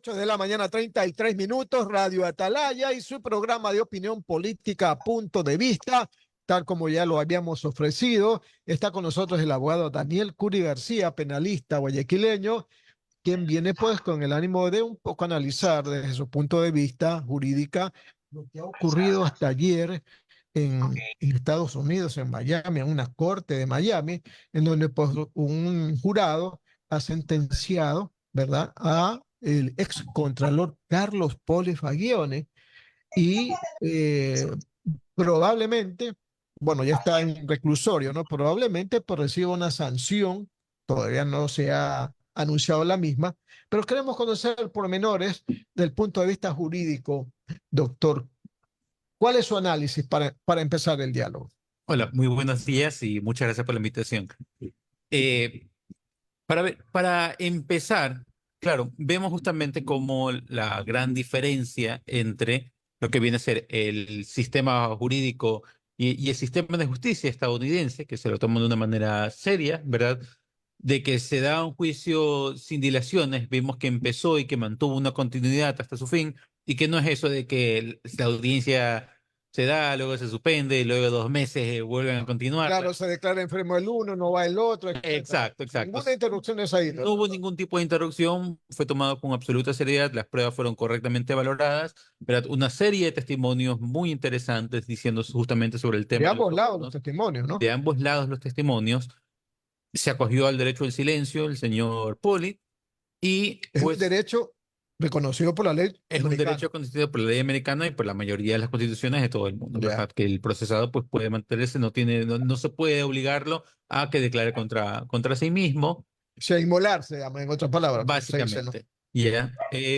8 de la mañana, 33 minutos, Radio Atalaya y su programa de opinión política, Punto de Vista, tal como ya lo habíamos ofrecido. Está con nosotros el abogado Daniel Curi García, penalista guayaquileño, quien viene pues con el ánimo de un poco analizar desde su punto de vista jurídica lo que ha ocurrido hasta ayer en Estados Unidos, en Miami, en una corte de Miami, en donde pues, un jurado ha sentenciado, ¿verdad?, a el ex contralor Carlos Poli Fagione y probablemente, bueno, ya está en reclusorio, ¿no? Probablemente pues, reciba una sanción, todavía no se ha anunciado la misma, pero queremos conocer pormenores del punto de vista jurídico, doctor. ¿Cuál es su análisis para empezar el diálogo? Hola, muy buenos días y muchas gracias por la invitación. Eh, para empezar, claro, vemos justamente como la gran diferencia entre lo que viene a ser el sistema jurídico y el sistema de justicia estadounidense, que se lo toman de una manera seria, ¿verdad? De que se da un juicio sin dilaciones, vimos que empezó y que mantuvo una continuidad hasta su fin, y que no es eso de que la audiencia se da, luego se suspende, y luego de 2 meses vuelven a continuar. Claro, se declara enfermo el uno, no va el otro, etc. Exacto, exacto. Ninguna interrupción es ahí, No ¿no? hubo ningún tipo de interrupción, fue tomado con absoluta seriedad, las pruebas fueron correctamente valoradas, ¿verdad? Una serie de testimonios muy interesantes diciendo justamente sobre el tema. De De los ambos lados los vacunos. testimonios, ¿no? De ambos lados los testimonios. Se acogió al derecho del silencio el señor Poli y Es un pues derecho reconocido por la ley es un americana. derecho constituido por la ley americana y por la mayoría de las constituciones de todo el mundo, Ya. ¿verdad? Que el procesado pues puede mantenerse, no se puede obligarlo a que declare contra sí mismo. O sea, inmolarse, en otras palabras, como se dice, ¿no? Básicamente, ya.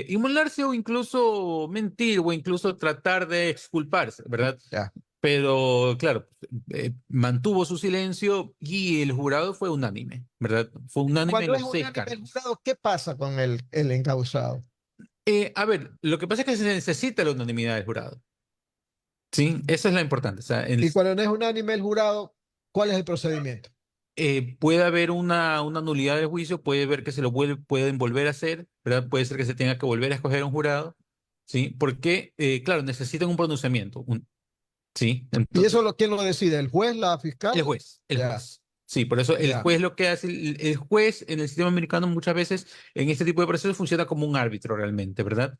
Inmolarse o incluso mentir o incluso tratar de exculparse, ¿verdad? Ya. Pero claro, mantuvo su silencio y el jurado fue unánime, ¿verdad? Fue unánime en Cuando es los 6 unánime el cargos. jurado, ¿qué pasa con el encausado? A ver, lo que pasa es que se necesita la unanimidad del jurado. Sí, eso es lo importante. O sea, Y cuando no es unánime el jurado, ¿cuál es el procedimiento? puede haber una nulidad del juicio, puede ver que pueden volver a hacer, ¿verdad? Puede ser que se tenga que volver a escoger un jurado, ¿sí? Porque, claro, necesitan un pronunciamiento, ¿sí? ¿Y Entonces, eso quién lo decide? ¿El juez, la fiscal? el Ya, juez. Sí, por eso el ya. juez lo que hace, el juez en el sistema americano muchas veces en este tipo de procesos funciona como un árbitro realmente, ¿verdad?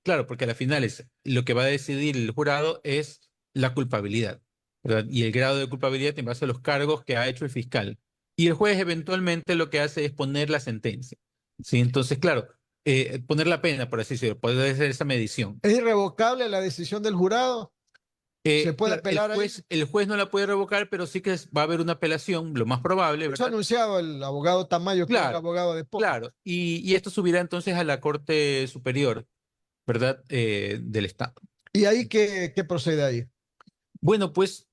Claro, porque a la final lo que va a decidir el jurado es la culpabilidad, ¿verdad? Y el grado de culpabilidad en base a los cargos que ha hecho el fiscal. Y el juez eventualmente lo que hace es poner la sentencia, ¿sí? Entonces, claro, poner la pena, por así decirlo, puede ser esa medición. ¿Es irrevocable la decisión del jurado? ¿Se puede Claro, apelar ahí? el juez no la puede revocar, pero sí que va a haber una apelación, lo más probable, Eso ha ¿verdad? anunciado el abogado Tamayo, que es el Claro, abogado de Poli. claro. Y esto subirá entonces a la Corte Superior, ¿verdad? Del Estado. ¿Y ahí qué procede ahí? Bueno, pues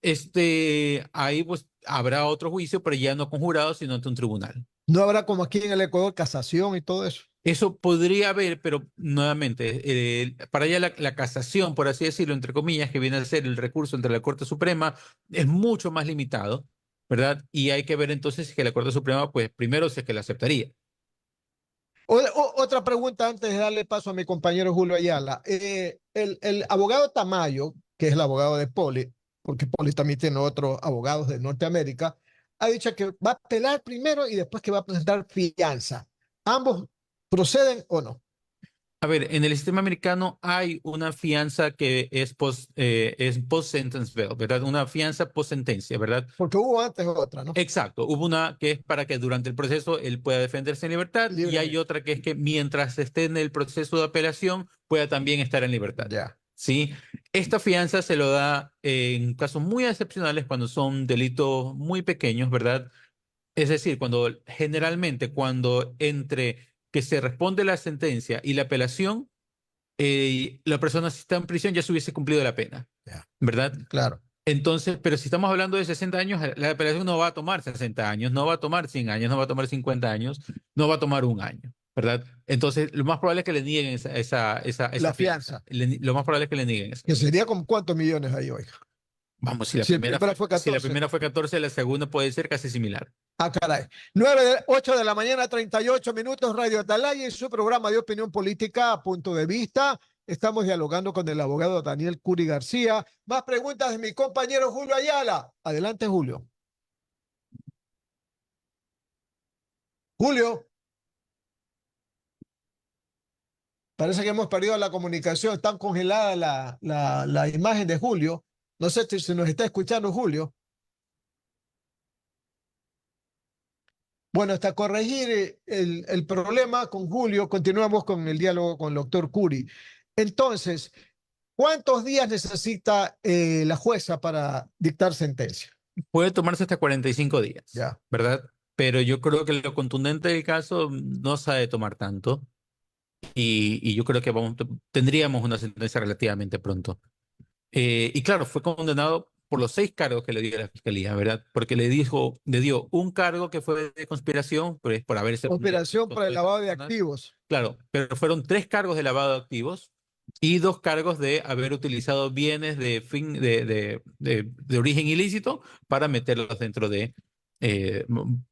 ahí pues habrá otro juicio, pero ya no con jurado, sino ante un tribunal. No habrá como aquí en el Ecuador casación y todo eso. Eso podría haber, pero nuevamente, para allá la casación, por así decirlo, entre comillas, que viene a ser el recurso entre la Corte Suprema, es mucho más limitado, ¿verdad? Y hay que ver entonces si que la Corte Suprema, pues primero si es que la aceptaría. Otra pregunta antes de darle paso a mi compañero Julio Ayala. El abogado Tamayo, que es el abogado de Poli, porque Poli también tiene otros abogados de Norteamérica, ha dicho que va a apelar primero y después que va a presentar fianza. ¿Ambos proceden o no? A ver, en el sistema americano hay una fianza que es post-sentence bail, ¿verdad? Una fianza post-sentencia, ¿verdad? Porque hubo antes otra, ¿no? Exacto. Hubo una que es para que durante el proceso él pueda defenderse en libertad y hay Libremente. otra que es que mientras esté en el proceso de apelación pueda también estar en libertad. Ya. ¿Sí? Esta fianza se lo da en casos muy excepcionales cuando son delitos muy pequeños, ¿verdad? Es decir, generalmente cuando entre que se responde la sentencia y la apelación, la persona si está en prisión ya se hubiese cumplido la pena, Ya. ¿verdad? Claro. Entonces, pero si estamos hablando de 60 años, la apelación no va a tomar 60 años, no va a tomar 100 años, no va a tomar 50 años, no va a tomar un año, ¿verdad? Entonces, lo más probable es que le nieguen esa La fianza. Lo más probable es que le nieguen eso. Que sería como cuántos millones ahí, oiga. Vamos, Si el primero fue si la 14. primera fue 14, la segunda puede ser casi similar. Ah, caray. 8 de la mañana, 38 minutos, Radio Atalaya y su programa de opinión política a punto de vista. Estamos dialogando con el abogado Daniel Curi García. Más preguntas de mi compañero Julio Ayala. Adelante, Julio. Julio, parece que hemos perdido la comunicación. Está congelada la imagen de Julio. No sé si nos está escuchando, Julio. Bueno, hasta corregir el problema con Julio, continuamos con el diálogo con el doctor Curi. Entonces, ¿cuántos días necesita la jueza para dictar sentencia? Puede tomarse hasta 45 días, Ya. ¿verdad? Pero yo creo que lo contundente del caso no se ha de tomar tanto y yo creo que tendríamos una sentencia relativamente pronto. Y claro, fue condenado por los 6 cargos que le dio la fiscalía, ¿verdad? Porque le dio un cargo que fue de conspiración, pues, por haberse Operación con para el todas estas lavado de personas. activos. Claro, pero fueron 3 cargos de lavado de activos y 2 cargos de haber utilizado bienes de origen ilícito para meterlos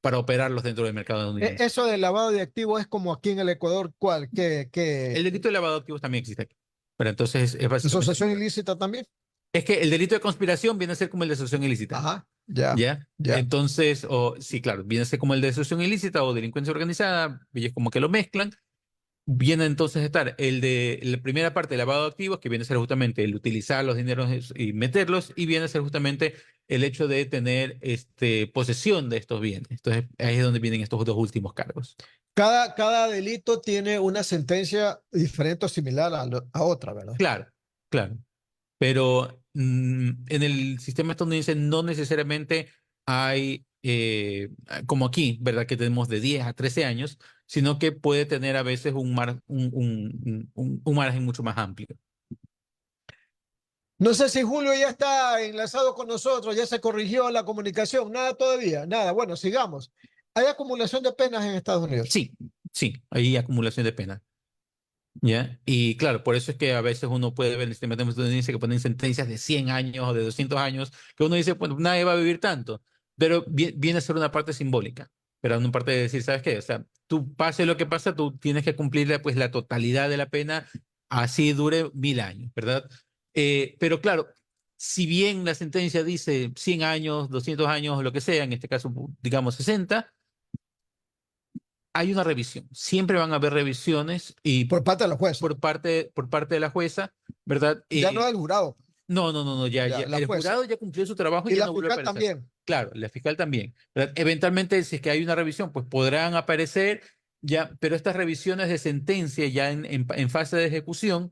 para operarlos dentro del mercado estadounidense. Eso del lavado de activos es como aquí en el Ecuador, ¿cuál? El delito de lavado de activos también existe aquí. Pero entonces es básicamente ¿Asociación ilícita también? Es que el delito de conspiración viene a ser como el de asociación ilícita. Ajá, ya, ¿Ya? ya. Entonces, sí, claro, viene a ser como el de asociación ilícita o delincuencia organizada, ellos como que lo mezclan. Viene entonces a estar el de la primera parte, de lavado de activos, que viene a ser justamente el utilizar los dineros y meterlos, y viene a ser justamente el hecho de tener posesión de estos bienes. Entonces, ahí es donde vienen estos 2 últimos cargos. Cada delito tiene una sentencia diferente o similar a otra, ¿verdad? Claro, claro. Pero en el sistema estadounidense no necesariamente hay, como aquí, ¿verdad? Que tenemos de 10 a 13 años, sino que puede tener a veces un margen mucho más amplio. No sé si Julio ya está enlazado con nosotros, ya se corrigió la comunicación, nada todavía, nada. Bueno, sigamos. Hay acumulación de penas en Estados Unidos. Sí, sí, hay acumulación de pena. ¿Ya? Y claro, por eso es que a veces uno puede ver en el sistema estadounidense que ponen sentencias de 100 años o de 200 años, que uno dice, bueno, nadie va a vivir tanto, pero viene a ser una parte simbólica, pero una parte de decir, ¿sabes qué? O sea, tú pase lo que pasa, tú tienes que cumplir pues la totalidad de la pena, así dure 1000 años, ¿verdad? Pero claro, si bien la sentencia dice 100 años, 200 años, lo que sea, en este caso, digamos 60, hay una revisión. Siempre van a haber revisiones y Por parte de los jueces. por parte de la jueza, ¿verdad? Ya no del jurado, No, ya, ya, la el jueza. jurado ya cumplió su trabajo y Y ya la no vuelve a fiscal aparecer. también. Claro, la fiscal también, ¿verdad? Eventualmente, si es que hay una revisión, pues podrán aparecer ya, pero estas revisiones de sentencia ya en fase de ejecución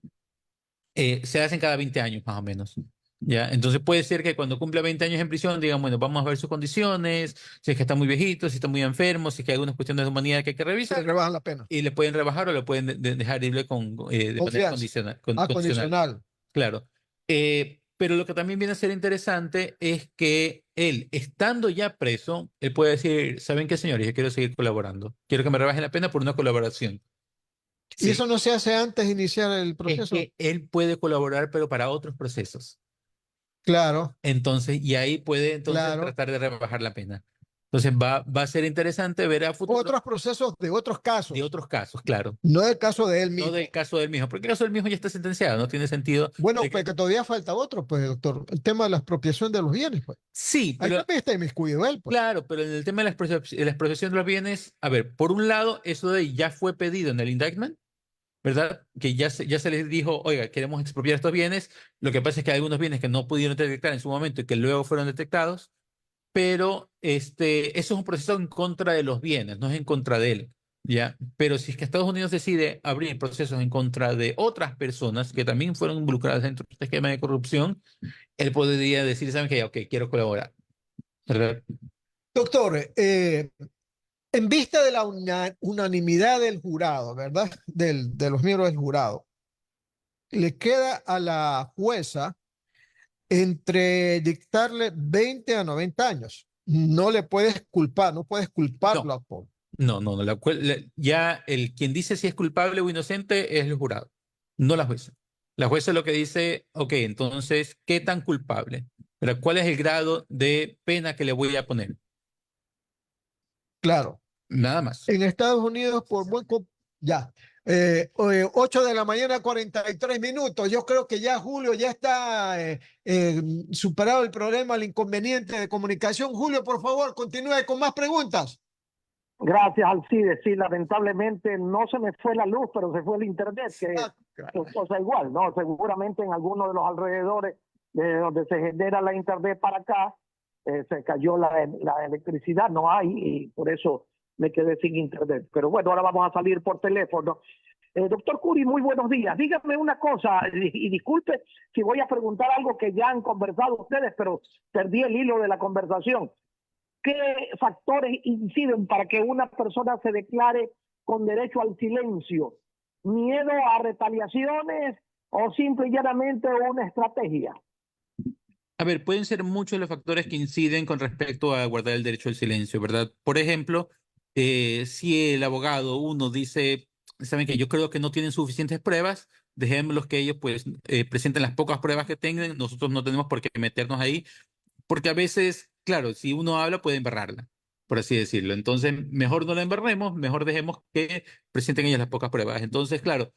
se hacen cada 20 años más o menos. ¿Ya? Entonces puede ser que cuando cumpla 20 años en prisión digan, bueno, vamos a ver sus condiciones, si es que está muy viejito, si está muy enfermo, si es que hay algunas cuestiones de humanidad que hay que Se le revisar, rebajan la pena. y le pueden rebajar o le pueden dejar libre de manera Confianza. condicional. Condicional. Claro. Pero lo que también viene a ser interesante es que él, estando ya preso, él puede decir, ¿saben qué, señores? Yo quiero seguir colaborando. Quiero que me rebajen la pena por una colaboración. Y Sí. eso no se hace antes de iniciar el Es proceso. que él puede colaborar, pero para otros procesos. Claro, Entonces, y ahí puede entonces claro. tratar de rebajar la pena. Entonces, va a ser interesante ver a futuro Otros procesos de otros de casos, otros casos, claro. no el caso de él No del mismo. caso del mismo, porque el caso del mismo ya está sentenciado, no tiene sentido Bueno, de pues que... que todavía falta otro, pues, doctor. El tema de la expropiación de los bienes, pues. Sí, Ahí pero también está inmiscuido él, pues. claro, pero en el tema de la expropiación de los bienes, a ver, por un lado, eso de ya fue pedido en el indictment, ¿verdad? Que ya se les dijo, oiga, queremos expropiar estos bienes. Lo que pasa es que hay algunos bienes que no pudieron detectar en su momento y que luego fueron detectados, pero eso es un proceso en contra de los bienes, no es en contra de él, ¿ya? Pero si es que Estados Unidos decide abrir procesos en contra de otras personas que también fueron involucradas dentro de este esquema de corrupción, él podría decir, ¿saben qué? Ok, quiero colaborar, ¿verdad? Doctor, en vista de la unanimidad del jurado, ¿verdad? De los miembros del jurado, le queda a la jueza entre dictarle 20 a 90 años. No le puedes culpar, no puedes No. culparlo por. No, ya quien dice si es culpable o inocente es el jurado, no la jueza. La jueza lo que dice, ok, entonces, ¿qué tan culpable? ¿Verdad? ¿Cuál es el grado de pena que le voy a poner? Claro. nada más. En Estados Unidos, por ya. 8 de la mañana, 43 minutos. Yo creo que ya Julio ya está superado el problema, el inconveniente de comunicación. Julio, por favor, continúe con más preguntas. Gracias, Alcides. Sí, lamentablemente no se me fue la luz, pero se fue el internet, que Ah, es cosa igual, ¿no? Seguramente en alguno de los alrededores de donde se genera la internet para acá, se cayó la electricidad, no hay, y por eso me quedé sin internet. Pero bueno, ahora vamos a salir por teléfono. Doctor Curi, muy buenos días. Dígame una cosa, y disculpe si voy a preguntar algo que ya han conversado ustedes, pero perdí el hilo de la conversación. ¿Qué factores inciden para que una persona se declare con derecho al silencio? ¿Miedo a retaliaciones o simple y llanamente una estrategia? A ver, pueden ser muchos los factores que inciden con respecto a guardar el derecho al silencio, ¿verdad? Por ejemplo, si el abogado, uno dice, saben que yo creo que no tienen suficientes pruebas, dejémoslos que ellos pues presenten las pocas pruebas que tengan, nosotros no tenemos por qué meternos ahí, porque a veces, claro, si uno habla puede embarrarla, por así decirlo. Entonces, mejor no la embarremos, mejor dejemos que presenten ellos las pocas pruebas. Entonces, claro,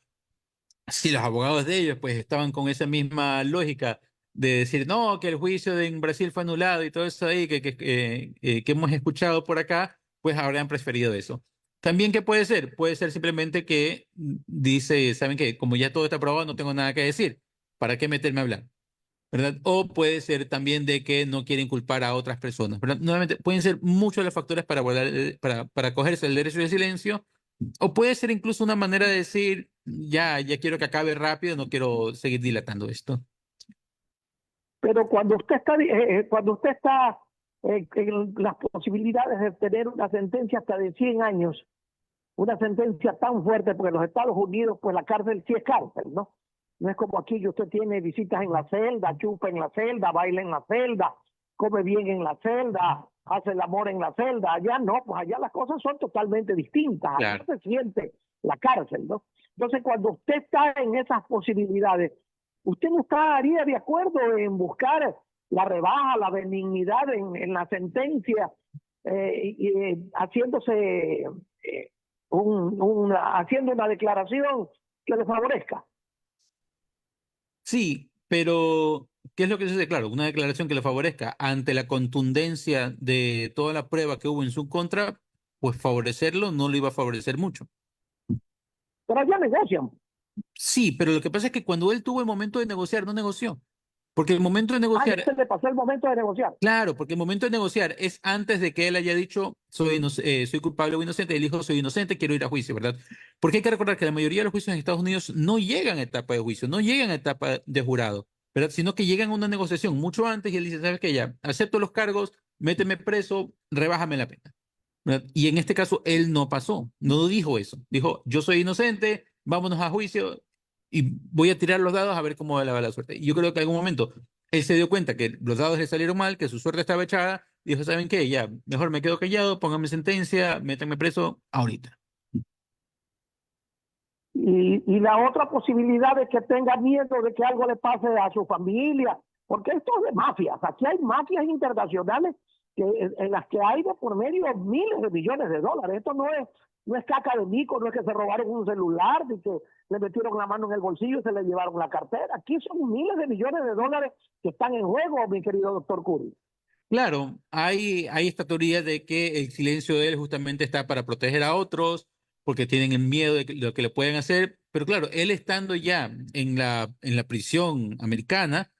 si los abogados de ellos pues estaban con esa misma lógica de decir, no, que el juicio en Brasil fue anulado y todo eso ahí que hemos escuchado por acá, pues habrían preferido eso. También, ¿qué puede ser? Puede ser simplemente que dice, ¿saben qué? Como ya todo está aprobado, no tengo nada que decir. ¿Para qué meterme a hablar? ¿Verdad? O puede ser también de que no quieren culpar a otras personas, ¿verdad? Nuevamente, pueden ser muchos los factores para, para cogerse el derecho de silencio, o puede ser incluso una manera de decir, ya quiero que acabe rápido, no quiero seguir dilatando esto. Pero cuando usted está en las posibilidades de tener una sentencia hasta de 100 años, una sentencia tan fuerte, porque en los Estados Unidos, pues la cárcel sí es cárcel, ¿no? No es como aquí que usted tiene visitas en la celda, chupa en la celda, baila en la celda, come bien en la celda, hace el amor en la celda. Allá no, pues allá las cosas son totalmente distintas. Allá Claro. se siente la cárcel, ¿no? Entonces, cuando usted está en esas posibilidades, ¿usted no estaría de acuerdo en buscar la rebaja, la benignidad en la sentencia, haciéndose haciendo una declaración que le favorezca? Sí, pero ¿qué es lo que sucede? Claro, una declaración que le favorezca ante la contundencia de toda la prueba que hubo en su contra, pues favorecerlo no le iba a favorecer mucho. Pero allá negocian. Sí, pero lo que pasa es que cuando él tuvo el momento de negociar, no negoció. Porque el momento de Ya negociar, se le pasó el momento de negociar. claro, porque el momento de negociar es antes de que él haya dicho soy culpable o inocente, él dijo soy inocente, quiero ir a juicio, ¿verdad? Porque hay que recordar que la mayoría de los juicios en Estados Unidos no llegan a etapa de juicio, no llegan a etapa de jurado, ¿verdad? Sino que llegan a una negociación mucho antes y él dice, ¿sabes qué? Ya, acepto los cargos, méteme preso, rebájame la pena, ¿verdad? Y en este caso él no pasó, no dijo eso, dijo yo soy inocente, vámonos a juicio y voy a tirar los dados a ver cómo va la suerte. Y yo creo que en algún momento él se dio cuenta que los dados le salieron mal, que su suerte estaba echada, dijo, ¿saben qué? Ya, mejor me quedo callado, pónganme sentencia, métanme preso ahorita. Y la otra posibilidad es que tenga miedo de que algo le pase a su familia, porque esto es de mafias. Aquí hay mafias internacionales en las que hay de por medio miles de millones de dólares. Esto no es caca de mico, no es que se robaron un celular, ni que le metieron la mano en el bolsillo y se le llevaron la cartera. Aquí son miles de millones de dólares que están en juego, mi querido doctor Curi. Claro, hay esta teoría de que el silencio de él justamente está para proteger a otros, porque tienen el miedo de lo que le pueden hacer, pero claro, él estando ya en la prisión americana,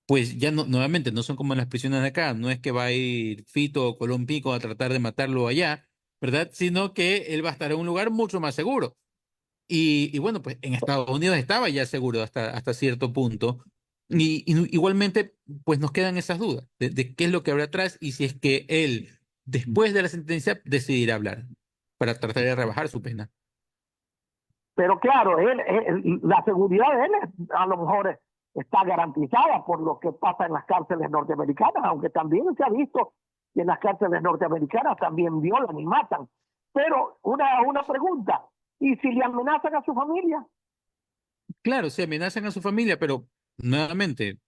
pues ya no, nuevamente no son como las prisiones de acá, no es que va a ir Fito o Colón Pico a tratar de matarlo allá, ¿verdad? Sino que él va a estar en un lugar mucho más seguro. Y bueno, pues en Estados Unidos estaba ya seguro hasta cierto punto. Igualmente, pues nos quedan esas dudas de qué es lo que habrá atrás y si es que él, después de la sentencia, decidirá hablar para tratar de rebajar su pena. Pero claro, la seguridad de él a lo mejor está garantizada por lo que pasa en las cárceles norteamericanas, aunque también se ha visto que en las cárceles norteamericanas también violan y matan. Pero una pregunta, ¿y si le amenazan a su familia? Claro, se amenazan a su familia, pero nuevamente,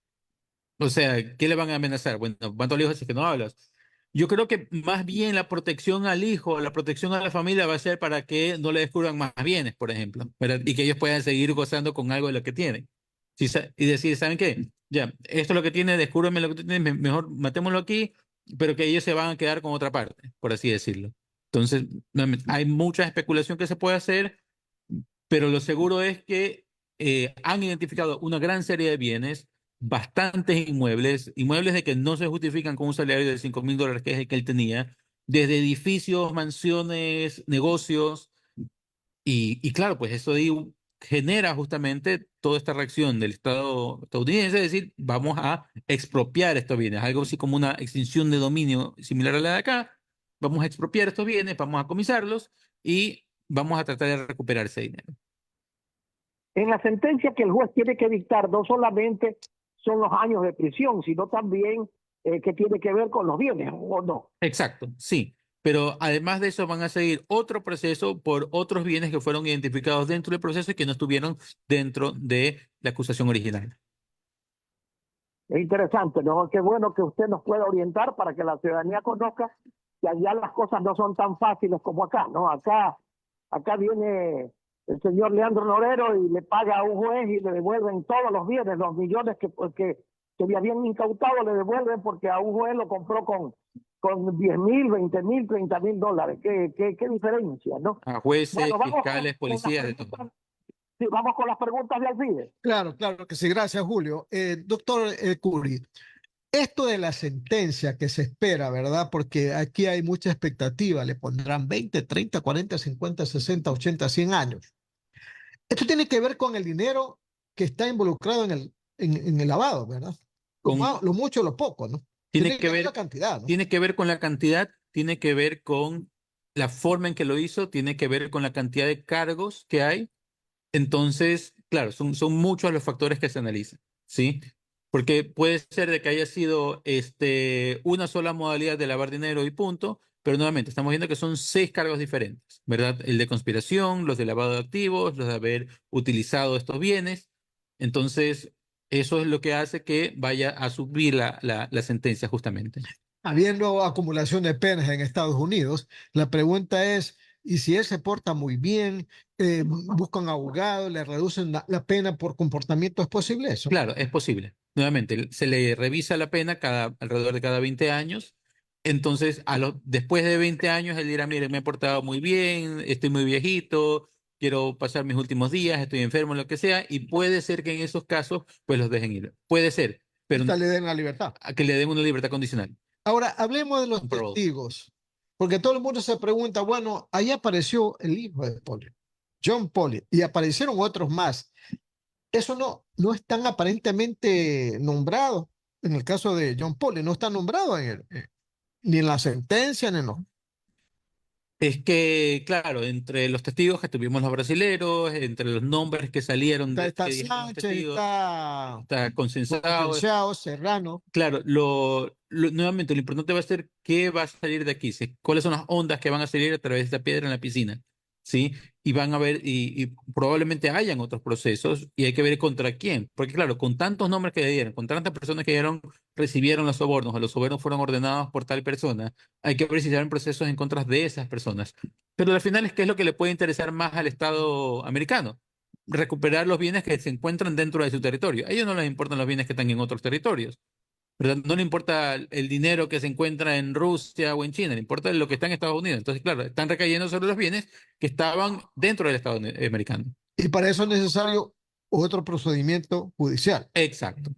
o sea, ¿qué le van a amenazar? Bueno, ¿cuánto le dijo si que no hablas? Yo creo que más bien la protección al hijo, la protección a la familia va a ser para que no le descubran más bienes, por ejemplo, ¿verdad? Y que ellos puedan seguir gozando con algo de lo que tienen. Y decir, ¿saben qué? Ya, esto es lo que tiene, descúbreme lo que tú tienes, mejor matémoslo aquí, pero que ellos se van a quedar con otra parte, por así decirlo. Entonces, nuevamente, hay mucha especulación que se puede hacer, pero lo seguro es que han identificado una gran serie de bienes, bastantes inmuebles, inmuebles de que no se justifican con un salario de $5,000, que es el que él tenía, desde edificios, mansiones, negocios, y claro, pues eso ahí genera justamente toda esta reacción del Estado estadounidense, es decir, vamos a expropiar estos bienes, algo así como una extinción de dominio similar a la de acá, vamos a expropiar estos bienes, vamos a comisarlos y vamos a tratar de recuperar ese dinero. En la sentencia que el juez tiene que dictar no solamente son los años de prisión, sino también que tiene que ver con los bienes, ¿o no? Exacto, sí. Pero además de eso van a seguir otro proceso por otros bienes que fueron identificados dentro del proceso y que no estuvieron dentro de la acusación original. Es interesante, ¿no? Qué bueno que usted nos pueda orientar para que la ciudadanía conozca que allá las cosas no son tan fáciles como acá, ¿no? Acá viene el señor Leandro Norero y le paga a un juez y le devuelven todos los bienes, los millones que le habían incautado le devuelven porque a un juez lo compró con 10,000, 20,000, 30,000 dólares. ¿Qué diferencia, no? A jueces, Bueno, vamos fiscales, policías, de todo. sí, vamos con las preguntas de Alcides. Claro, claro que sí. Gracias, Julio. Doctor Curi, esto de la sentencia que se espera, ¿verdad? Porque aquí hay mucha expectativa. Le pondrán 20, 30, 40, 50, 60, 80, 100 años. Esto tiene que ver con el dinero que está involucrado en el lavado, ¿verdad? Con, Lo mucho o lo poco, ¿no? tiene que ver la ver, cantidad, ¿no? tiene que ver con la cantidad, tiene que ver con la forma en que lo hizo, tiene que ver con la cantidad de cargos que hay. Entonces, claro, son muchos los factores que se analizan, ¿sí? Porque puede ser de que haya sido una sola modalidad de lavar dinero y punto, pero nuevamente estamos viendo que son 6 cargos diferentes, ¿verdad? El de conspiración, los de lavado de activos, los de haber utilizado estos bienes. Entonces, eso es lo que hace que vaya a subir la sentencia justamente. Habiendo acumulación de penas en Estados Unidos, la pregunta es, ¿y si él se porta muy bien, buscan abogado, le reducen la pena por comportamiento? ¿Es posible eso? Claro, es posible. Nuevamente, se le revisa la pena alrededor de cada 20 años. Entonces, después de 20 años, él dirá, mire, me he portado muy bien, estoy muy viejito, quiero pasar mis últimos días, estoy enfermo, lo que sea, y puede ser que en esos casos, pues los dejen ir. Puede ser, pero Hasta le den la libertad. a que le den una libertad condicional. Ahora, hablemos de los Un parole. testigos, porque todo el mundo se pregunta, bueno, ahí apareció el hijo de Polly, John Polly, y aparecieron otros más. Eso no es tan aparentemente nombrado. En el caso de John Polly, no está nombrado ni en la sentencia, ni en los... Es que, claro, entre los testigos que tuvimos los brasileros, entre los nombres que salieron Está que dijeron los Sánchez, testigos, está está consensado. Concenciao, Serrano. Claro, nuevamente lo importante va a ser qué va a salir de aquí, ¿sí? Cuáles son las ondas que van a salir a través de esta piedra en la piscina, ¿sí? Y van a ver, y probablemente hayan otros procesos y hay que ver contra quién, porque claro, con tantos nombres que le dieron, con tantas personas que recibieron los sobornos o los sobornos fueron ordenados por tal persona, hay que ver si se abren procesos en contra de esas personas. Pero al final es qué es lo que le puede interesar más al Estado americano. Recuperar los bienes que se encuentran dentro de su territorio. A ellos no les importan los bienes que están en otros territorios. ¿Verdad? No le importa el dinero que se encuentra en Rusia o en China, le importa lo que está en Estados Unidos. Entonces, claro, están recayendo sobre los bienes que estaban dentro del Estado americano. Y para eso es necesario otro procedimiento judicial. Exacto.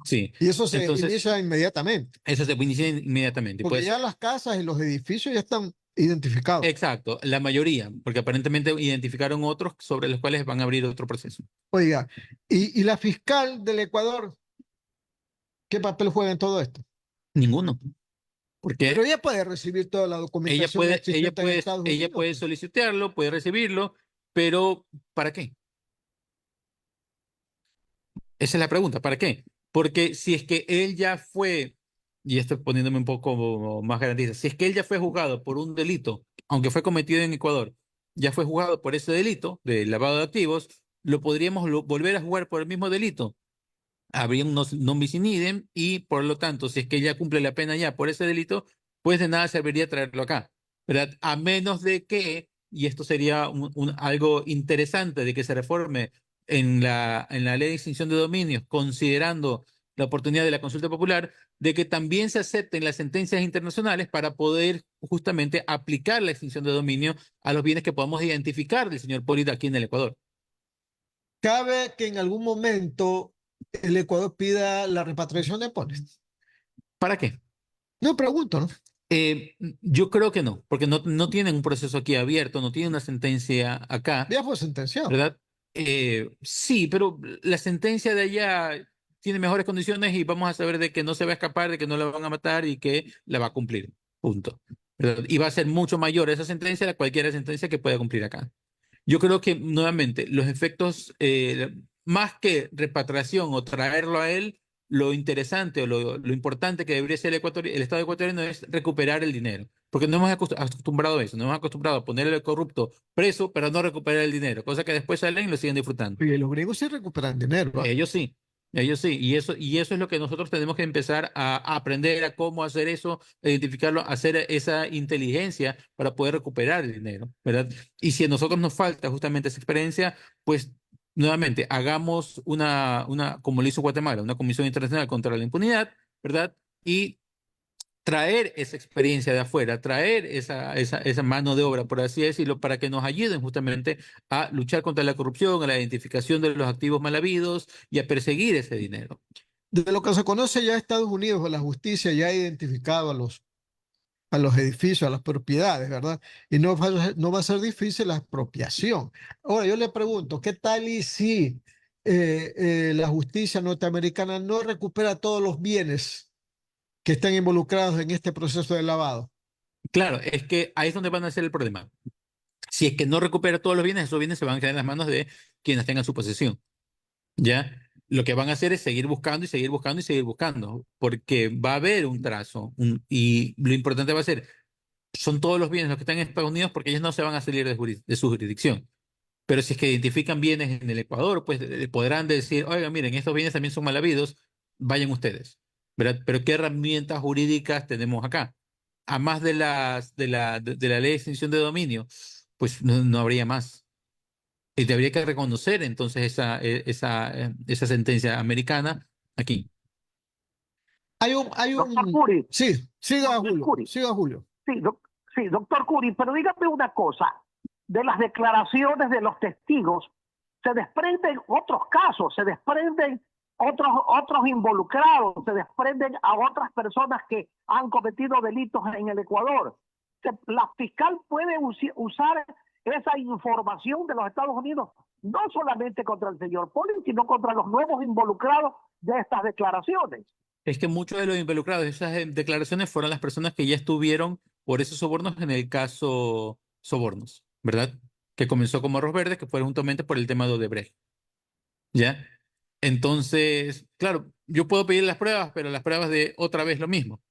Sí. Y eso se Entonces, inicia inmediatamente, eso se inicia inmediatamente. porque Pues, ya las casas y los edificios ya están identificados. exacto, la mayoría, porque aparentemente identificaron otros sobre los cuales van a abrir otro proceso. Oiga, y la fiscal del Ecuador, ¿qué papel juega en todo esto? Ninguno. Porque Pero ella puede recibir toda la documentación existente en Estados ella Unidos. puede solicitarlo, puede recibirlo, pero ¿para qué? Esa es la pregunta, ¿para qué? Porque si es que él ya fue, y estoy poniéndome un poco más garantista, si es que él ya fue juzgado por un delito, aunque fue cometido en Ecuador, ya fue juzgado por ese delito de lavado de activos, lo podríamos volver a jugar por el mismo delito. Habría un non bis in idem y por lo tanto, si es que ya cumple la pena ya por ese delito, pues de nada serviría traerlo acá, ¿verdad? A menos de que, y esto sería algo interesante, de que se reforme en la ley de extinción de dominios, considerando la oportunidad de la consulta popular, de que también se acepten las sentencias internacionales para poder justamente aplicar la extinción de dominio a los bienes que podamos identificar del señor Polita aquí en el Ecuador. ¿Cabe que en algún momento el Ecuador pida la repatriación de pones? ¿Para qué? No pregunto, ¿no? Yo creo que no, porque no tienen un proceso aquí abierto, no tienen una sentencia acá, Ya fue sentenciado. ¿verdad? Sí, pero la sentencia de allá tiene mejores condiciones y vamos a saber de que no se va a escapar, de que no la van a matar y que la va a cumplir. Punto. ¿Verdad? Y va a ser mucho mayor esa sentencia a cualquier sentencia que pueda cumplir acá. Yo creo que nuevamente los efectos, más que repatriación o traerlo a él, lo interesante o lo importante que debería ser el Estado ecuatoriano es recuperar el dinero. Porque no hemos acostumbrado a eso, nos hemos acostumbrado a poner al corrupto preso, pero no recuperar el dinero, cosa que después salen y lo siguen disfrutando. Y los griegos sí recuperan dinero, ¿ah? Ellos sí, y eso es lo que nosotros tenemos que empezar a aprender a cómo hacer eso, a identificarlo, hacer esa inteligencia para poder recuperar el dinero, ¿verdad? Y si a nosotros nos falta justamente esa experiencia, pues nuevamente hagamos como lo hizo Guatemala, una comisión internacional contra la impunidad, ¿verdad? Y traer esa experiencia de afuera, traer esa mano de obra, por así decirlo, para que nos ayuden justamente a luchar contra la corrupción, a la identificación de los activos mal habidos y a perseguir ese dinero. De lo que se conoce ya Estados Unidos, la justicia ya ha identificado a los edificios, a las propiedades, ¿verdad? Y no va a ser difícil la expropiación. Ahora, yo le pregunto, ¿qué tal y si la justicia norteamericana no recupera todos los bienes que están involucrados en este proceso de lavado? Claro, es que ahí es donde van a ser el problema. Si es que no recupera todos los bienes, esos bienes se van a quedar en las manos de quienes tengan su posesión. ¿Ya? Lo que van a hacer es seguir buscando y seguir buscando y seguir buscando, porque va a haber un trazo y lo importante va a ser, son todos los bienes los que están en Estados Unidos porque ellos no se van a salir de su jurisdicción. Pero si es que identifican bienes en el Ecuador, pues podrán decir, oiga, miren, estos bienes también son mal habidos, vayan ustedes, ¿verdad? Pero ¿qué herramientas jurídicas tenemos acá? A más de la ley de extinción de dominio, pues no habría más. Y habría que reconocer entonces esa sentencia americana aquí. Doctor Curi, Sí, siga doctor Julio, Curi, siga Julio. sí, sí, doctor Curi, pero dígame una cosa, de las declaraciones de los testigos se desprenden otros casos, se desprenden otros involucrados, se desprenden a otras personas que han cometido delitos en el Ecuador. La fiscal puede usar esa información de los Estados Unidos no solamente contra el señor Poli, sino contra los nuevos involucrados de estas declaraciones. Es que muchos de los involucrados de esas declaraciones fueron las personas que ya estuvieron por esos sobornos en el caso Sobornos, ¿verdad? Que comenzó como Arroz Verde, que fue juntamente por el tema de Odebrecht, ¿ya? Entonces, claro, yo puedo pedir las pruebas, pero las pruebas de otra vez lo mismo.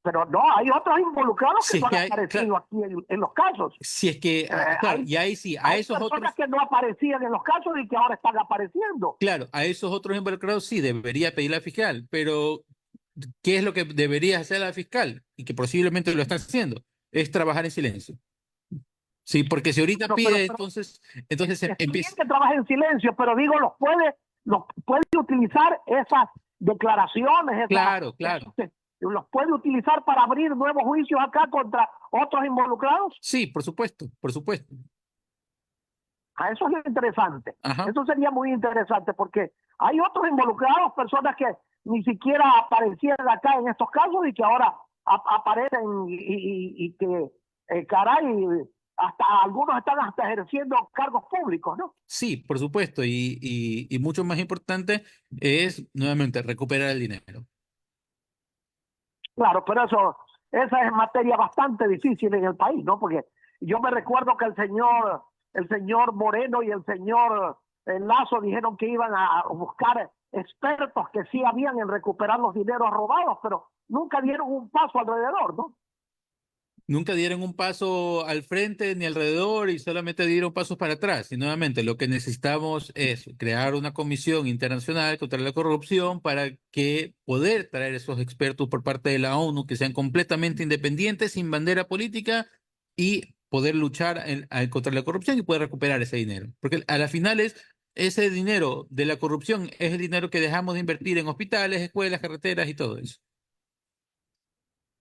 Pero no, hay otros involucrados que Si es no que han hay, aparecido claro, aquí en los casos. si es que, claro, y ahí sí, a Hay esos otros, personas que no aparecían en los casos y que ahora están apareciendo. claro, a esos otros involucrados sí debería pedir la fiscal, pero ¿qué es lo que debería hacer la fiscal? Y que posiblemente lo está haciendo, es trabajar en silencio. Sí, porque si ahorita pide, entonces Está bien empieza. que trabaje en silencio, pero digo, los puede utilizar esas declaraciones, Claro, claro. los puede utilizar para abrir nuevos juicios acá contra otros involucrados. Sí, por supuesto, por supuesto. A eso es lo interesante. Ajá. Eso sería muy interesante porque hay otros involucrados, personas que ni siquiera aparecieron acá en estos casos y que ahora aparecen y que, caray, hasta algunos están hasta ejerciendo cargos públicos, ¿no? Sí, por supuesto. Y mucho más importante es, nuevamente, recuperar el dinero. Claro, pero esa es materia bastante difícil en el país, ¿no? Porque yo me recuerdo que el señor Moreno y el señor Lazo dijeron que iban a buscar expertos que sí habían en recuperar los dineros robados, pero nunca dieron un paso alrededor, ¿no? nunca dieron un paso al frente ni alrededor y solamente dieron pasos para atrás. Y nuevamente, lo que necesitamos es crear una comisión internacional contra la corrupción para que poder traer esos expertos por parte de la ONU que sean completamente independientes, sin bandera política y poder luchar contra la corrupción y poder recuperar ese dinero. Porque a la final ese dinero de la corrupción es el dinero que dejamos de invertir en hospitales, escuelas, carreteras y todo eso.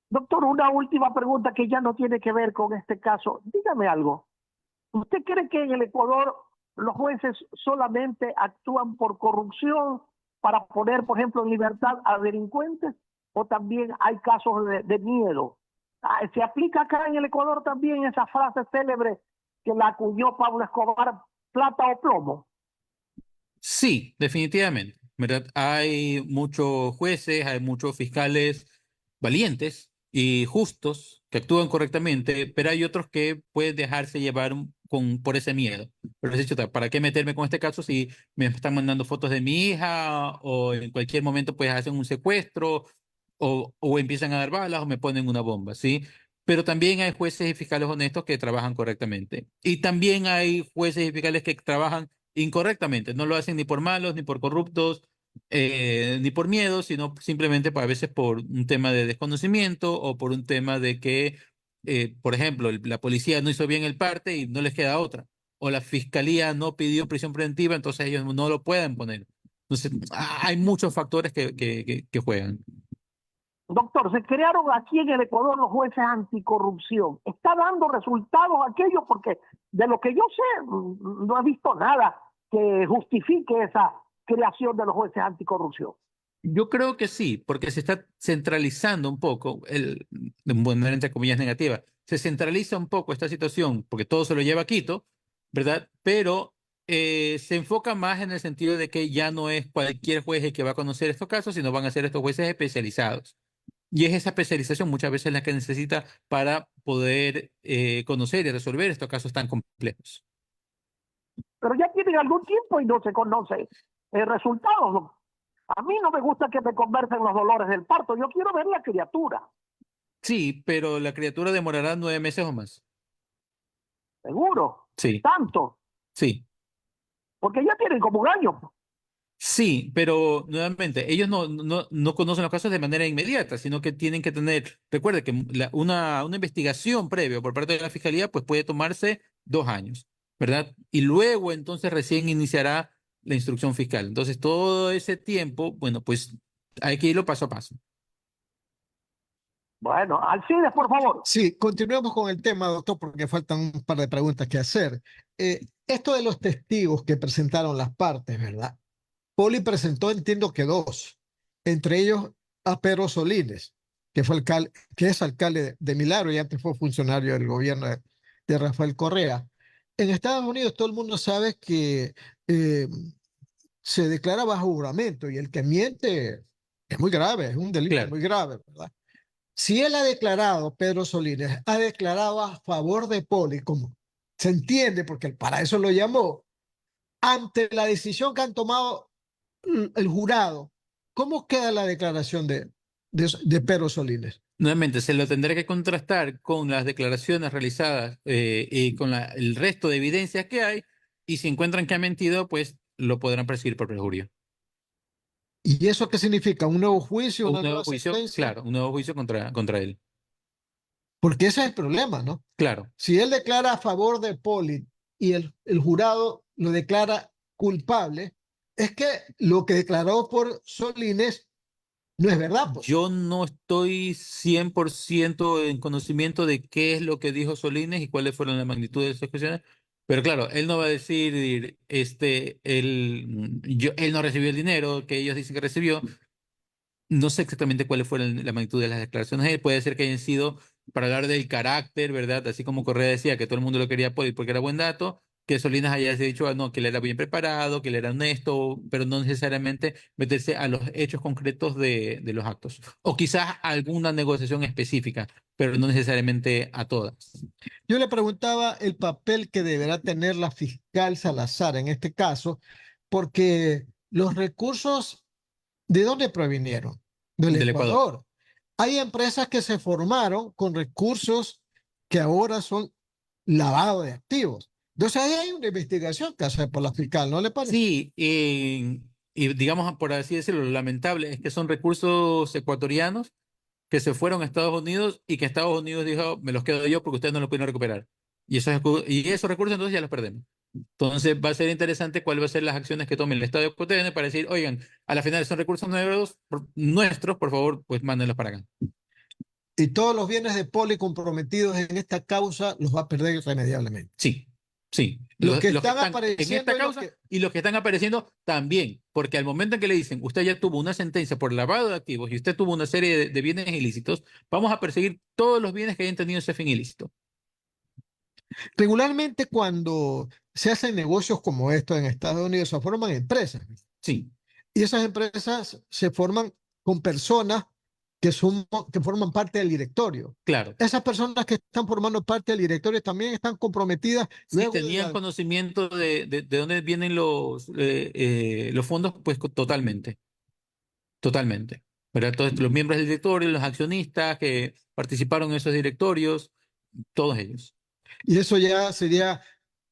Doctor, una última pregunta que ya no tiene que ver con este caso. Dígame algo. ¿Usted cree que en el Ecuador los jueces solamente actúan por corrupción para poner, por ejemplo, en libertad a delincuentes? ¿O también hay casos de miedo? ¿Se aplica acá en el Ecuador también esa frase célebre que la acuñó Pablo Escobar, plata o plomo? Sí, definitivamente, ¿verdad? Hay muchos jueces, hay muchos fiscales valientes y justos que actúan correctamente, pero hay otros que pueden dejarse llevar por ese miedo. Pero es dicho, ¿para qué meterme con este caso si me están mandando fotos de mi hija o en cualquier momento pues hacen un secuestro o empiezan a dar balas o me ponen una bomba, ¿sí? Pero también hay jueces y fiscales honestos que trabajan correctamente. Y también hay jueces y fiscales que trabajan incorrectamente. No lo hacen ni por malos, ni por corruptos, ni por miedo, sino simplemente a veces por un tema de desconocimiento o por un tema de que, por ejemplo, la policía no hizo bien el parte y no les queda otra. O la fiscalía no pidió prisión preventiva, entonces ellos no lo pueden poner. Entonces, hay muchos factores que juegan. Doctor, se crearon aquí en el Ecuador los jueces anticorrupción. ¿Está dando resultados aquello? Porque de lo que yo sé, no he visto nada que justifique esa creación de los jueces anticorrupción. Yo creo que sí, porque se está centralizando un poco, de manera entre comillas negativa, se centraliza un poco esta situación, porque todo se lo lleva a Quito, ¿verdad? Pero se enfoca más en el sentido de que ya no es cualquier juez el que va a conocer estos casos, sino van a ser estos jueces especializados. Y es esa especialización muchas veces la que necesita para poder conocer y resolver estos casos tan complejos. Pero ya tienen algún tiempo y no se conoce resultados. A mí no me gusta que me conversen los dolores del parto. Yo quiero ver la criatura. Sí, pero la criatura demorará 9 meses o más. Seguro. Sí, Tanto. sí. Porque ya tienen como un año. Sí, pero nuevamente, ellos no conocen los casos de manera inmediata, sino que tienen que tener, recuerde que una investigación previa por parte de la fiscalía, pues puede tomarse 2 años, ¿verdad? Y luego entonces recién iniciará la instrucción fiscal. Entonces, todo ese tiempo, bueno, pues hay que irlo paso a paso. Bueno, Alcides, por favor. Sí, continuemos con el tema, doctor, porque faltan un par de preguntas que hacer. Esto de los testigos que presentaron las partes, ¿verdad? Poli presentó, entiendo que dos, entre ellos a Pedro Solines, que es alcalde de Milagro y antes fue funcionario del gobierno de Rafael Correa. En Estados Unidos todo el mundo sabe que se declara bajo juramento y el que miente es muy grave, es un delito Claro. muy grave, ¿verdad? Si él ha declarado, Pedro Solines, ha declarado a favor de Poli, como se entiende, porque para eso lo llamó, ante la decisión que han tomado el jurado, ¿cómo queda la declaración de Pedro Solines? Nuevamente, se lo tendrá que contrastar con las declaraciones realizadas y con el resto de evidencias que hay, y si encuentran que ha mentido, pues lo podrán perseguir por perjurio. ¿Y eso qué significa? ¿Un nuevo juicio, Un una nuevo nueva juicio, sentencia? claro, un nuevo juicio contra él. Porque ese es el problema, ¿no? Claro, Si él declara a favor de Poli y el jurado lo declara culpable, es que lo que declaró por Solines no es verdad, pues. yo no estoy 100% en conocimiento de qué es lo que dijo Solines y cuáles fueron las magnitudes de sus expresiones, pero claro, él no va a decir, él no recibió el dinero que ellos dicen que recibió. No sé exactamente cuáles fueron la magnitud de las declaraciones de él. Puede ser que hayan sido para hablar del carácter, ¿verdad? Así como Correa decía que todo el mundo lo quería porque era buen dato, que Solinas haya dicho, no, que él era bien preparado, que él era honesto, pero no necesariamente meterse a los hechos concretos de los actos. O quizás a alguna negociación específica, pero no necesariamente a todas. Yo le preguntaba el papel que deberá tener la fiscal Salazar en este caso, porque los recursos, ¿de dónde provinieron? Del Del Ecuador. Ecuador. Hay empresas que se formaron con recursos que ahora son lavado de activos. Entonces ahí hay una investigación que hacer por la fiscal, ¿no le parece? Sí, y digamos, por así decirlo, lo lamentable es que son recursos ecuatorianos que se fueron a Estados Unidos y que Estados Unidos dijo, me los quedo yo porque ustedes no los pueden recuperar. Y esos recursos entonces ya los perdemos. Entonces va a ser interesante cuáles van a ser las acciones que tome el Estado ecuatoriano para decir, oigan, a la final son recursos nuestros, por favor, pues mándenlos para acá. Y todos los bienes de Poli comprometidos en esta causa los va a perder irremediablemente. Sí, sí. Los que Los que están están en apareciendo esta y los causa que... y los que están apareciendo también, porque al momento en que le dicen, usted ya tuvo una sentencia por lavado de activos y usted tuvo una serie de bienes ilícitos, vamos a perseguir todos los bienes que hayan tenido ese fin ilícito. Regularmente cuando se hacen negocios como estos en Estados Unidos se forman empresas. Sí, Y esas empresas se forman con personas que forman parte del directorio. claro. Esas personas que están formando parte del directorio también están comprometidas Si luego de tenían la... conocimiento de dónde vienen los fondos, pues totalmente, totalmente. ¿Verdad? Entonces, los miembros del directorio, los accionistas que participaron en esos directorios, todos ellos. Y eso ya sería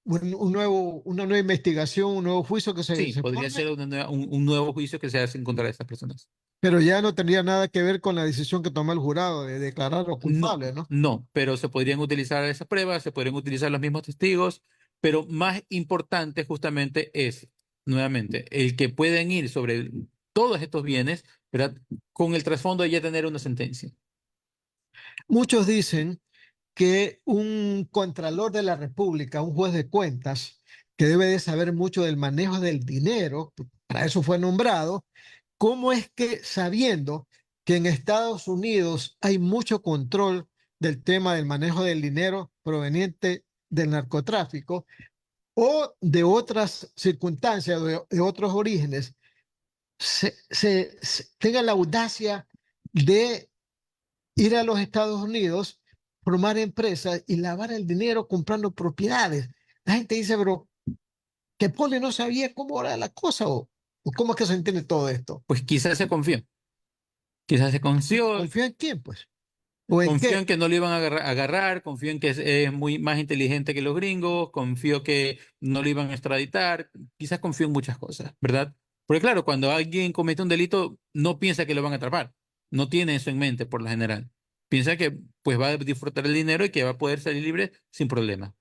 una nueva investigación, un nuevo juicio que Sí, se podría forme, ser un nuevo juicio que se hace en contra de estas personas. pero ya no tendría nada que ver con la decisión que tomó el jurado de declararlos No, culpables, ¿no? no, pero se podrían utilizar esas pruebas, se podrían utilizar los mismos testigos, pero más importante justamente es, nuevamente, el que pueden ir sobre todos estos bienes, ¿verdad? Con el trasfondo de ya tener una sentencia. Muchos dicen que un contralor de la República, un juez de cuentas, que debe de saber mucho del manejo del dinero, para eso fue nombrado, ¿cómo es que sabiendo que en Estados Unidos hay mucho control del tema del manejo del dinero proveniente del narcotráfico o de otras circunstancias, de otros orígenes, tenga la audacia de ir a los Estados Unidos, formar empresas y lavar el dinero comprando propiedades? La gente dice, pero que Poli no sabía cómo era la cosa o cómo es que se entiende todo esto. Pues quizás se confió, ¿Confía en quién, pues? ¿O en confió en qué? que no lo iban a agarrar, confió en que es muy más inteligente que los gringos, confió que no lo iban a extraditar, quizás confió en muchas cosas, ¿verdad? Porque claro, cuando alguien comete un delito, no piensa que lo van a atrapar, no tiene eso en mente por lo general. Piensa que pues va a disfrutar el dinero y que va a poder salir libre sin problema.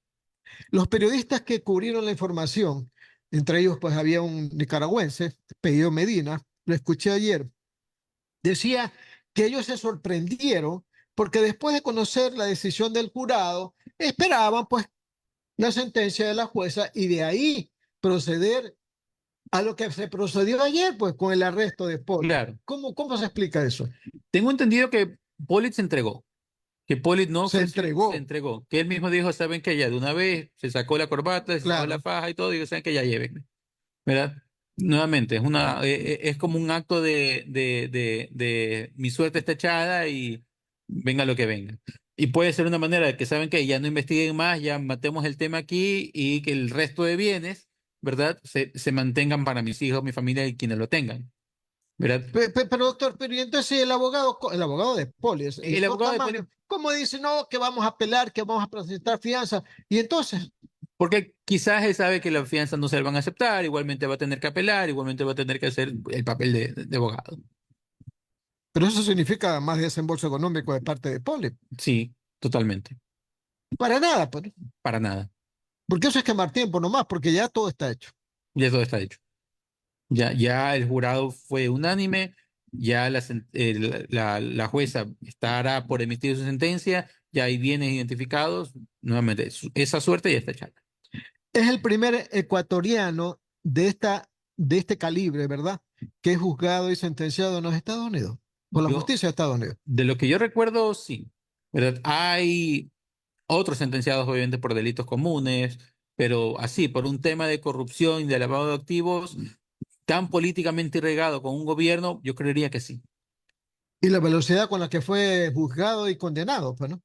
Los periodistas que cubrieron la información, entre ellos pues había un nicaragüense, Pedro Medina, lo escuché ayer, decía que ellos se sorprendieron porque después de conocer la decisión del jurado, esperaban pues la sentencia de la jueza y de ahí proceder a lo que se procedió ayer, pues con el arresto de Poli. Claro, ¿Cómo se explica eso? tengo entendido que Pollitt se entregó. Que Pollitt no Se ofreció, se entregó, entregó. Que él mismo dijo, saben que ya de una vez se sacó la corbata, se sacó la claro. faja y todo, y dijo, saben que ya lleven, ¿verdad? Nuevamente, es como un acto de mi suerte está echada y venga lo que venga. Y puede ser una manera de que saben que ya no investiguen más, ya matemos el tema aquí y que el resto de bienes, ¿verdad? Se mantengan para mis hijos, mi familia y quienes lo tengan, ¿verdad? Pero doctor, pero y entonces si el abogado de Poli, el El abogado de cortamano, Pollitt. ¿cómo dice no, que vamos a apelar, que vamos a presentar fianza? Y entonces, Porque quizás él sabe que la fianza no se la van a aceptar, igualmente va a tener que apelar, igualmente va a tener que hacer el papel de abogado. pero eso significa más desembolso económico de parte de Poli. Sí, totalmente. Para nada, pues, Para nada. porque eso es quemar tiempo nomás, porque ya todo está hecho. Ya todo está hecho. Ya el jurado fue unánime, ya la jueza estará por emitir su sentencia, ya hay bienes identificados. Nuevamente, esa suerte ya está echada. Es el primer ecuatoriano de este calibre, ¿verdad? Que es juzgado y sentenciado en los Estados Unidos, por la Yo, justicia de Estados Unidos. de lo que yo recuerdo, sí. ¿Verdad? Hay otros sentenciados obviamente por delitos comunes, pero así, por un tema de corrupción y de lavado de activos tan políticamente regado con un gobierno, yo creería que sí. Y la velocidad con la que fue juzgado y condenado, pues, ¿no?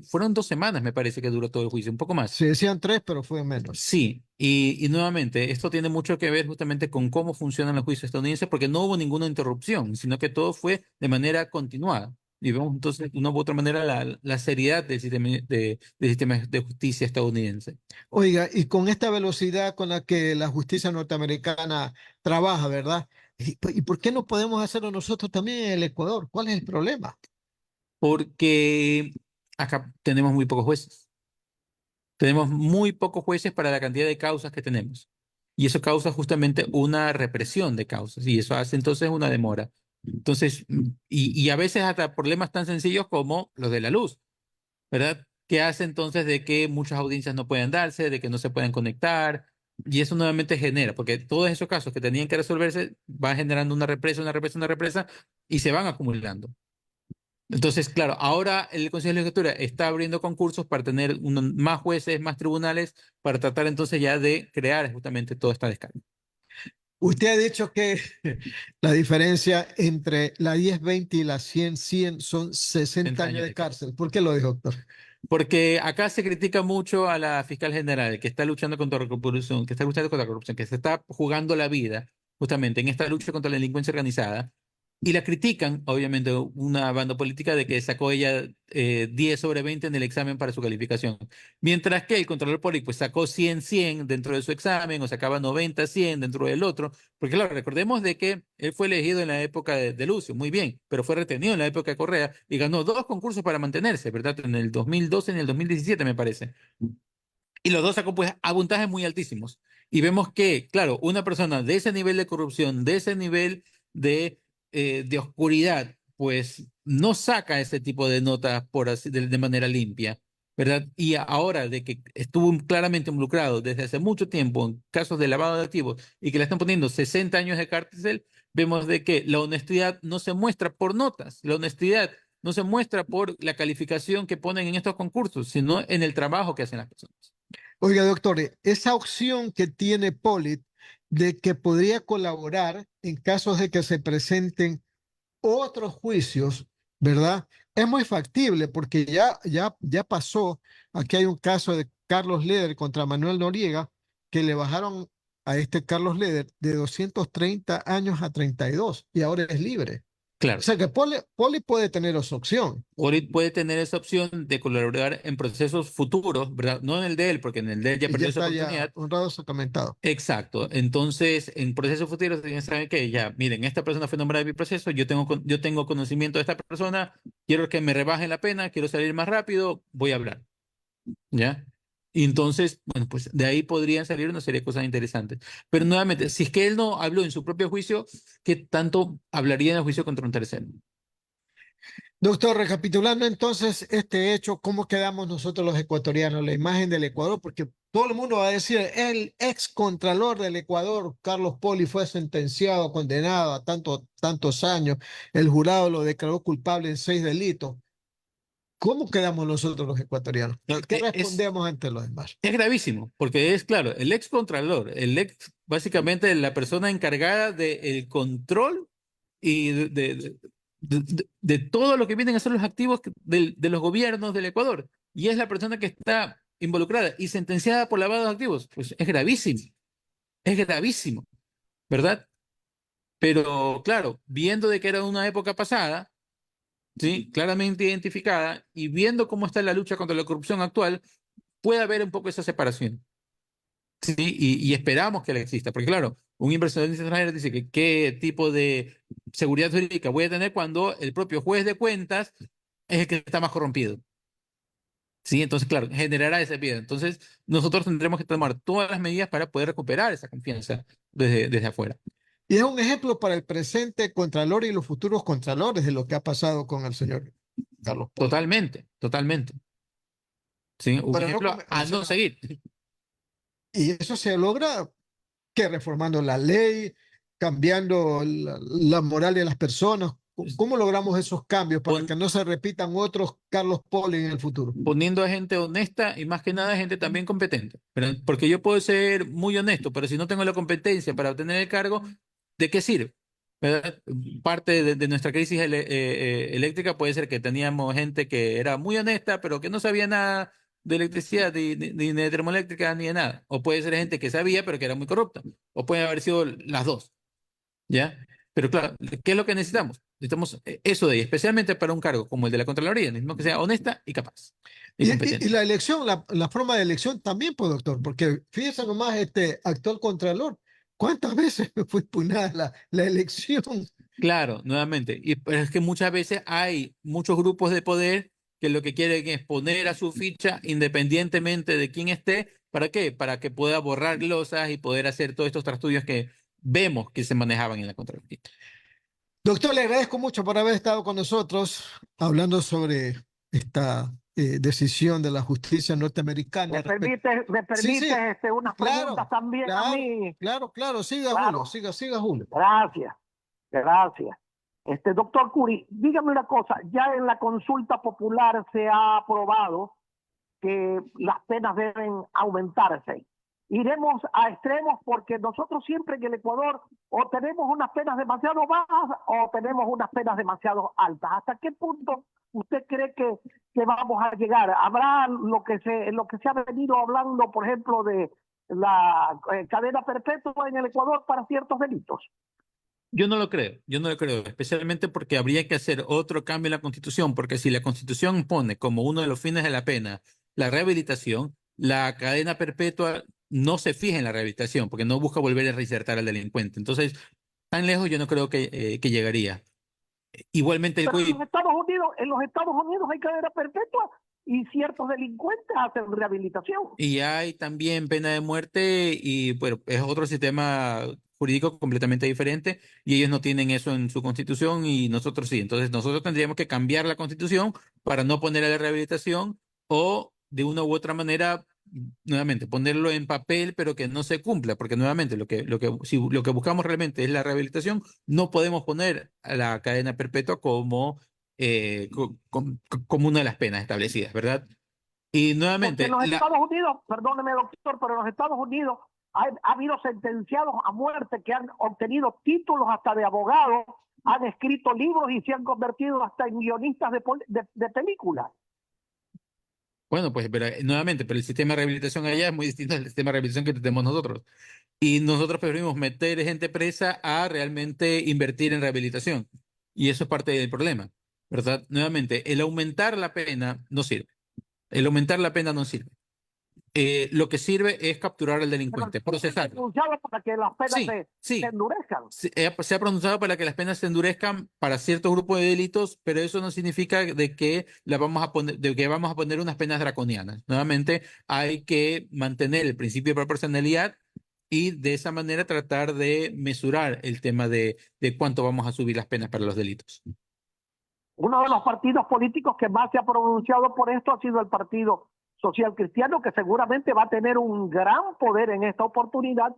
Fueron 2 semanas, me parece que duró todo el juicio, un poco más. Se decían tres, pero fue menos. Sí, y nuevamente, esto tiene mucho que ver justamente con cómo funcionan los juicios estadounidenses, porque no hubo ninguna interrupción, sino que todo fue de manera continuada. y vemos entonces de una u otra manera la seriedad del sistema de justicia estadounidense. Oiga, y con esta velocidad con la que la justicia norteamericana trabaja, ¿verdad? ¿Y por qué no podemos hacerlo nosotros también en el Ecuador? ¿Cuál es el problema? Porque acá tenemos muy pocos jueces. Tenemos muy pocos jueces para la cantidad de causas que tenemos. Y eso causa justamente una represión de causas y eso hace entonces una demora. Entonces, y a veces hasta problemas tan sencillos como los de la luz, ¿verdad? Que hace entonces de que muchas audiencias no puedan darse, de que no se puedan conectar, y eso nuevamente genera, porque todos esos casos que tenían que resolverse van generando una represa, una represa, una represa, y se van acumulando. Entonces, claro, ahora el Consejo de Legislatura está abriendo concursos para tener más jueces, más tribunales, para tratar entonces ya de crear justamente toda esta descarga. Usted ha dicho que la diferencia entre la 10-20 y la 100-100 son 60 60 años años de de cárcel. cárcel. ¿Por qué lo dijo, doctor? Porque acá se critica mucho a la fiscal general que está luchando contra la corrupción, que está luchando contra la corrupción, que se está jugando la vida justamente en esta lucha contra la delincuencia organizada. Y la critican, obviamente, una banda política de que sacó ella 10 sobre 20 en el examen para su calificación. Mientras que el Contralor Poli pues sacó 100 dentro de su examen o sacaba 90 100 dentro del otro. Porque claro, recordemos de que él fue elegido en la época de Lucio, muy bien, pero fue retenido en la época de Correa y ganó dos concursos para mantenerse, ¿verdad? En el 2012 y en el 2017, me parece. Y los dos sacó pues a puntajes muy altísimos. Y vemos que, claro, una persona de ese nivel de corrupción, de ese nivel de oscuridad, pues no saca ese tipo de notas por así, de manera limpia, ¿verdad? Y ahora de que estuvo claramente involucrado desde hace mucho tiempo en casos de lavado de activos y que le están poniendo 60 años de cárcel, vemos de que la honestidad no se muestra por notas, la honestidad no se muestra por la calificación que ponen en estos concursos, sino en el trabajo que hacen las personas. Oiga, doctor, esa opción que tiene Polit de que podría colaborar en casos de que se presenten otros juicios, ¿verdad? Es muy factible porque ya pasó. Aquí hay un caso de Carlos Leder contra Manuel Noriega que le bajaron a este Carlos Leder de 230 años a 32 y ahora es libre. O Claro, sea que Poli puede tener esa opción. Orit puede tener esa opción de colaborar en procesos futuros, ¿verdad? No en el de él, porque en el de él ya Y ya perdió esa está ya oportunidad. honrado sacramentado. Exacto. Entonces, en procesos futuros, tienen que saber que ya, miren, esta persona fue nombrada en mi proceso, yo tengo conocimiento de esta persona, quiero que me rebajen la pena, quiero salir más rápido, voy a hablar, ¿ya? Y entonces, bueno, pues de ahí podrían salir una serie de cosas interesantes. Pero nuevamente, si es que él no habló en su propio juicio, ¿qué tanto hablaría en el juicio contra un tercero? Doctor, recapitulando entonces este hecho, ¿cómo quedamos nosotros los ecuatorianos? La imagen del Ecuador, porque todo el mundo va a decir, el ex contralor del Ecuador, Carlos Poli, fue sentenciado, condenado a tantos años, el jurado lo declaró culpable en 6 delitos. ¿Cómo quedamos nosotros los ecuatorianos? No, ¿Qué Es, respondemos ante los demás? Es gravísimo, porque es claro, el ex contralor, básicamente la persona encargada del control y de todo lo que vienen a ser los activos de los gobiernos del Ecuador. Y es la persona que está involucrada y sentenciada por lavado de activos. Pues es gravísimo, ¿verdad? Pero claro, viendo de que era una época pasada, ¿sí? Claramente identificada, y viendo cómo está la lucha contra la corrupción actual, puede haber un poco esa separación. Sí, y esperamos que la exista, porque claro, un inversionista extranjero dice que qué tipo de seguridad jurídica voy a tener cuando el propio juez de cuentas es el que está más corrompido. Sí, entonces, claro, generará ese miedo. Entonces, nosotros tendremos que tomar todas las medidas para poder recuperar esa confianza desde afuera. Y es un ejemplo para el presente contralor y los futuros contralores de lo que ha pasado con el señor Carlos Poli. Totalmente, totalmente. Sí, un Pero no, ejemplo o a no sea, seguir. y eso se logra que reformando la ley, cambiando la moral de las personas. ¿Cómo logramos esos cambios para Pon- que no se repitan otros Carlos Poli en el futuro? Poniendo a gente honesta y más que nada gente también competente. Porque yo puedo ser muy honesto, pero si no tengo la competencia para obtener el cargo, ¿de qué sirve? ¿Verdad? Parte de nuestra crisis eléctrica puede ser que teníamos gente que era muy honesta, pero que no sabía nada de electricidad, ni de termoeléctrica, ni de nada. O puede ser gente que sabía, pero que era muy corrupta. O puede haber sido las dos, ¿ya? Pero claro, ¿qué es lo que necesitamos? Necesitamos eso de ahí, especialmente para un cargo como el de la Contraloría, necesitamos que sea honesta y capaz y competente. Y la elección, la forma de elección también, pues, doctor, porque fíjese nomás este actual contralor, ¿cuántas veces fue impugnada la elección? Claro, nuevamente. Pero es que muchas veces hay muchos grupos de poder que lo que quieren es poner a su ficha independientemente de quién esté. ¿Para qué? Para que pueda borrar glosas y poder hacer todos estos trastudios que vemos que se manejaban en la Contraloría. Doctor, le agradezco mucho por haber estado con nosotros hablando sobre esta decisión de la justicia norteamericana. Me Sí, sí, permite unas preguntas claro, también a claro, mí. claro. Siga, Claro, Julio, siga, Julio. gracias, gracias. Doctor Curi, dígame una cosa, ya en la consulta popular se ha aprobado que las penas deben aumentarse. Iremos a extremos porque nosotros siempre en el Ecuador o tenemos unas penas demasiado bajas o tenemos unas penas demasiado altas. ¿Hasta qué punto usted cree que vamos a llegar? ¿Habrá lo que se ha venido hablando, por ejemplo, de la cadena perpetua en el Ecuador para ciertos delitos? Yo no lo creo, especialmente porque habría que hacer otro cambio en la Constitución, porque si la Constitución pone como uno de los fines de la pena la rehabilitación, la cadena perpetua no se fija en la rehabilitación, porque no busca volver a reinsertar al delincuente. Entonces, tan lejos yo no creo que llegaría. Igualmente el Pero COI, en los Estados Unidos hay cadena perpetua y ciertos delincuentes hacen rehabilitación. y hay también pena de muerte y bueno, es otro sistema jurídico completamente diferente y ellos no tienen eso en su constitución y nosotros sí. Entonces nosotros tendríamos que cambiar la constitución para no poner a la rehabilitación o de una u otra manera, nuevamente, ponerlo en papel pero que no se cumpla, porque nuevamente si lo que buscamos realmente es la rehabilitación, no podemos poner a la cadena perpetua como una de las penas establecidas, ¿verdad? Y Porque en nuevamente, los Estados Unidos, perdóneme doctor, pero en los Estados Unidos ha habido sentenciados a muerte que han obtenido títulos hasta de abogados, han escrito libros y se han convertido hasta en guionistas de películas. bueno, pues pero, nuevamente, pero el sistema de rehabilitación allá es muy distinto al sistema de rehabilitación que tenemos nosotros. Y nosotros preferimos meter gente presa a realmente invertir en rehabilitación. Y eso es parte del problema, ¿verdad? Nuevamente, el aumentar la pena no sirve. El aumentar la pena no sirve. Lo que sirve es capturar al delincuente, procesarlo. Denunciado para que las penas Sí, se sí. endurezcan. Se ha pronunciado para que las penas se endurezcan para ciertos grupos de delitos, pero eso no significa de que vamos a poner unas penas draconianas. Nuevamente, hay que mantener el principio de proporcionalidad y de esa manera tratar de mesurar el tema de cuánto vamos a subir las penas para los delitos. Uno de los partidos políticos que más se ha pronunciado por esto ha sido el Partido Social Cristiano, que seguramente va a tener un gran poder en esta oportunidad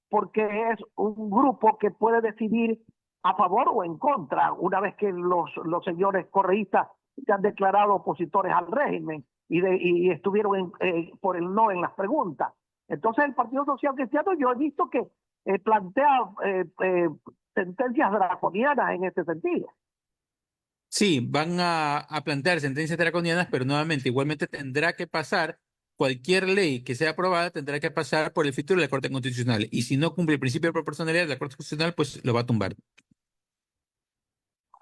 porque es un grupo que puede decidir a favor o en contra una vez que los señores correístas se han declarado opositores al régimen y estuvieron por el no en las preguntas. Entonces el Partido Social Cristiano yo he visto que plantea sentencias draconianas en este sentido. Sí, van a plantear sentencias draconianas, pero nuevamente, igualmente tendrá que pasar, cualquier ley que sea aprobada tendrá que pasar por el filtro de la Corte Constitucional. Y si no cumple el principio de proporcionalidad de la Corte Constitucional, pues lo va a tumbar.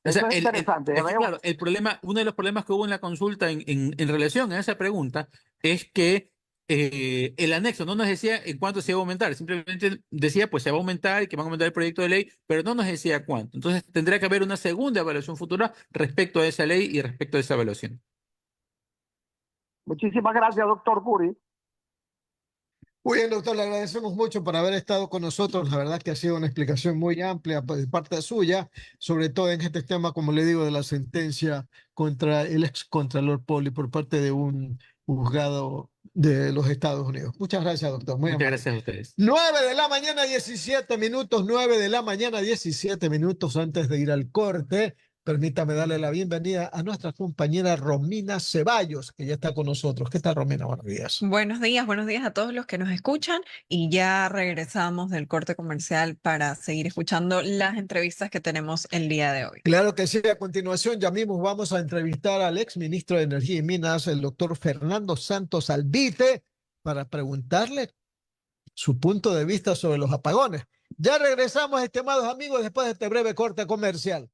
O sea, Eso es interesante. es que, claro, el problema, uno de los problemas que hubo en la consulta en relación a esa pregunta es que el anexo no nos decía en cuánto se iba a aumentar, simplemente decía pues se va a aumentar y que van a aumentar el proyecto de ley, pero no nos decía cuánto. Entonces tendría que haber una segunda evaluación futura respecto a esa ley y respecto a esa evaluación. Muchísimas gracias, doctor Curi. Muy bien, doctor, le agradecemos mucho por haber estado con nosotros. La verdad que ha sido una explicación muy amplia de parte suya, sobre todo en este tema, como le digo, de la sentencia contra el ex contralor Poli por parte de un juzgado de los Estados Unidos. Muchas gracias, doctor. Muy Muchas amable. gracias a ustedes. 9 de la mañana, 17 minutos, 9 de la mañana, 17 minutos antes de ir al corte. Permítame darle la bienvenida a nuestra compañera Romina Ceballos, que ya está con nosotros. ¿Qué tal, Romina? Buenos días. Buenos días a todos los que nos escuchan y ya regresamos del corte comercial para seguir escuchando las entrevistas que tenemos el día de hoy. Claro que sí, a continuación ya mismo vamos a entrevistar al ex ministro de Energía y Minas, el doctor Fernando Santos Albite, para preguntarle su punto de vista sobre los apagones. Ya regresamos, estimados amigos, después de este breve corte comercial.